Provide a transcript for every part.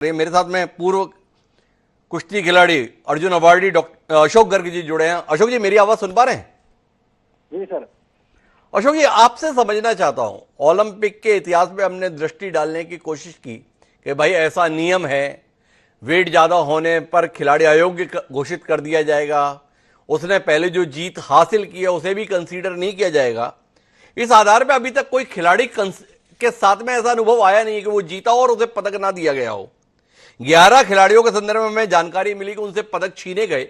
ये मेरे साथ में पूर्व कुश्ती खिलाड़ी अर्जुन अवार्डी डॉक्टर अशोक गर्ग जी जुड़े हैं। अशोक जी, मेरी आवाज सुन पा रहे हैं? जी सर। अशोक जी, आपसे समझना चाहता हूं, ओलंपिक के इतिहास में हमने दृष्टि डालने की कोशिश की कि भाई ऐसा नियम है, वेट ज्यादा होने पर खिलाड़ी अयोग्य घोषित कर दिया जाएगा, उसने पहले जो जीत हासिल की है उसे भी कंसीडर नहीं किया जाएगा। इस आधार पर अभी तक कोई खिलाड़ी के साथ में ऐसा अनुभव आया नहीं कि वो जीता और उसे पदक ना दिया गया हो। 11 खिलाड़ियों के संदर्भ में हमें जानकारी मिली कि उनसे पदक छीने गए,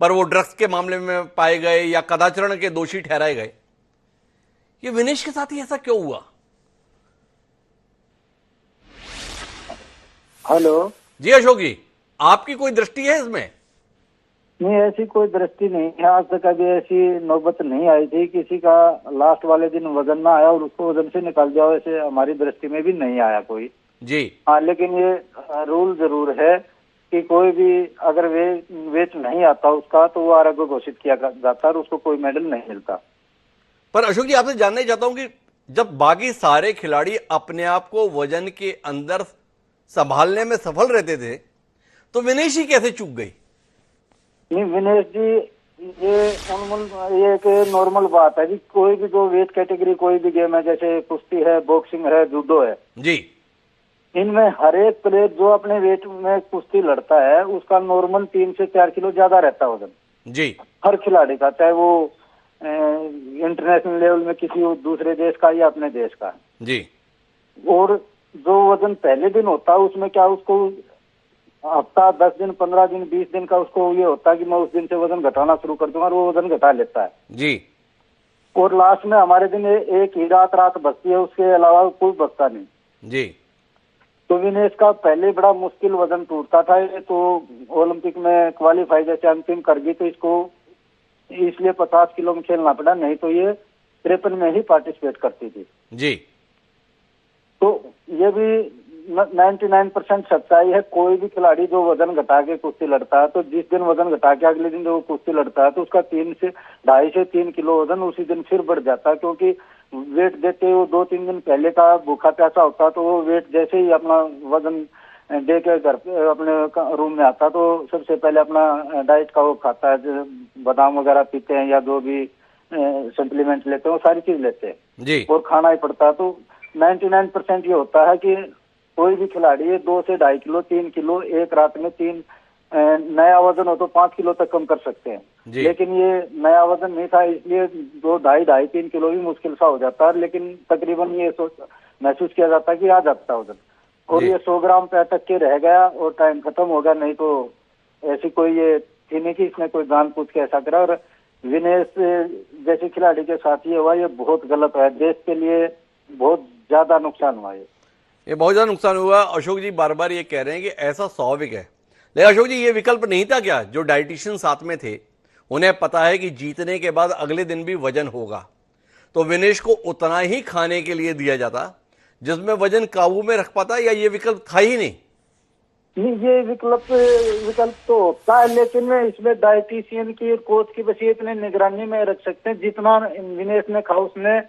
पर वो ड्रग्स के मामले में पाए गए या कदाचरण के दोषी ठहराए गए। ये विनेश के साथ ही ऐसा क्यों हुआ? हेलो जी अशोक जी, आपकी कोई दृष्टि है इसमें? नहीं, ऐसी कोई दृष्टि नहीं है। आज तक अभी ऐसी नौबत नहीं आई थी किसी का लास्ट वाले दिन वजन ना आया और उसको वजन से निकाल दिया, ऐसे हमारी दृष्टि में भी नहीं आया कोई। जी हाँ, लेकिन ये रूल जरूर है कि कोई भी अगर वेट नहीं आता उसका तो वो आरोग्य घोषित किया जाता और उसको कोई मेडल नहीं मिलता। पर अशोक जी, आपसे जानना ही चाहता हूं कि जब बाकी सारे खिलाड़ी अपने आप को वजन के अंदर संभालने में सफल रहते थे, तो विनेश ही कैसे चूक गई? नहीं विनेश जी, ये एक नॉर्मल बात है कि कोई भी जो वेट कैटेगरी कोई भी गेम है, जैसे कुश्ती है, बॉक्सिंग है, जूडो है, जी, इनमें हर एक प्लेयर जो अपने वेट में कुश्ती लड़ता है उसका नॉर्मल 3 से 4 किलो ज्यादा रहता है वजन। जी, हर खिलाड़ी का, चाहे वो इंटरनेशनल लेवल में किसी दूसरे देश का या अपने देश का। जी, और जो वजन पहले दिन होता है उसमें क्या उसको हफ्ता 10 दिन 15 दिन 20 दिन का उसको ये होता है कि मैं उस दिन से वजन घटाना शुरू कर दूंगा और वो वजन घटा लेता है। जी, और लास्ट में हमारे दिन एक ही रात बचती है, उसके अलावा कोई बचता नहीं। जी, तो विनेश का पहले बड़ा मुश्किल वजन टूटता था, ये तो ओलंपिक में क्वालिफाई जैसे अंतिम कर गई तो इसको इसलिए 50 किलो में खेलना पड़ा, नहीं तो ये 53 में ही पार्टिसिपेट करती थी। जी। तो ये भी 99% सच्चाई है। कोई भी खिलाड़ी जो वजन घटा के कुश्ती लड़ता है तो जिस दिन वजन घटा के अगले दिन जो कुश्ती लड़ता है तो उसका 2.5 से 3 किलो वजन उसी दिन फिर बढ़ जाता है, क्योंकि वेट देते वो 2-3 दिन पहले का भूखा प्यासा होता, तो वो वेट जैसे ही अपना वजन दे के घर पे अपने रूम में आता तो सबसे पहले अपना डाइट का वो खाता है, बादाम वगैरह पीते हैं या जो भी सप्लीमेंट लेते हैं वो सारी चीज लेते हैं जी, और खाना ही पड़ता है। तो 99% ये होता है कि कोई भी खिलाड़ी 2 से 2.5 किलो 3 किलो एक रात में नया वजन हो तो 5 किलो तक कम कर सकते हैं, लेकिन ये नया वजन नहीं था इसलिए 2 2.5 3 किलो भी मुश्किल सा हो जाता है, लेकिन तकरीबन ये महसूस किया जाता है कि आ जाता है वजन। और ये 100 ग्राम पे अटक के रह गया और टाइम खत्म हो गया, नहीं तो ऐसी कोई ये थी नहीं कि इसने कोई जान पूछ के ऐसा करा। और विनेश जैसे खिलाड़ी के साथ ये हुआ, ये बहुत गलत है, देश के लिए बहुत ज्यादा नुकसान हुआ। ये बहुत ज्यादा नुकसान हुआ। अशोक जी बार बार ये कह रहे हैं कि ऐसा स्वाभाविक है, लेकिन अशोक जी ये विकल्प नहीं था क्या? जो डाइटिशियन साथ में थे उन्हें पता है कि जीतने के बाद अगले दिन भी वजन होगा, तो विनेश को उतना ही खाने के लिए दिया जाता जिसमें वजन काबू में रख पाता, या ये विकल्प था ही नहीं? नहीं, ये विकल्प तो होता है, लेकिन इसमें डाइटिशियन की और कोच की बस इतने निगरानी में रख सकते हैं जितना विनेश ने खाया उसने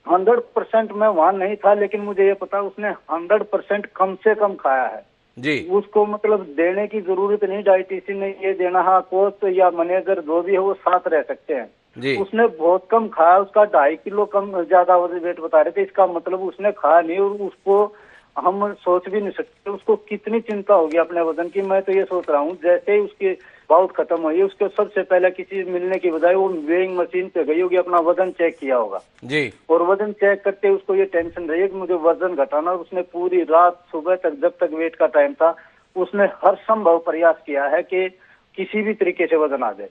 100% में वहां नहीं था, लेकिन मुझे ये पता उसने 100% कम से कम खाया है जी, उसको मतलब देने की जरूरत नहीं डाइटिशियन ने ये देना। हाँ, कोच या मैनेजर जो भी है वो साथ रह सकते हैं। जी, उसने बहुत कम खाया, उसका 2.5 किलो कम ज्यादा वेट बता रहे थे, इसका मतलब उसने खाया नहीं और उसको हम सोच भी नहीं सकते उसको कितनी चिंता होगी अपने वजन की। मैं तो ये सोच रहा हूँ जैसे ही उसकी बाउट खत्म हुई उसके सबसे पहले किसी मिलने की बजाय वो वेइंग मशीन पे गई होगी, अपना वजन चेक किया होगा जी, और वजन चेक करते उसको ये टेंशन रही कि मुझे वजन घटाना। उसने पूरी रात सुबह तक जब तक वेट का टाइम था उसने हर संभव प्रयास किया है कि किसी भी तरीके से वजन आ जाए।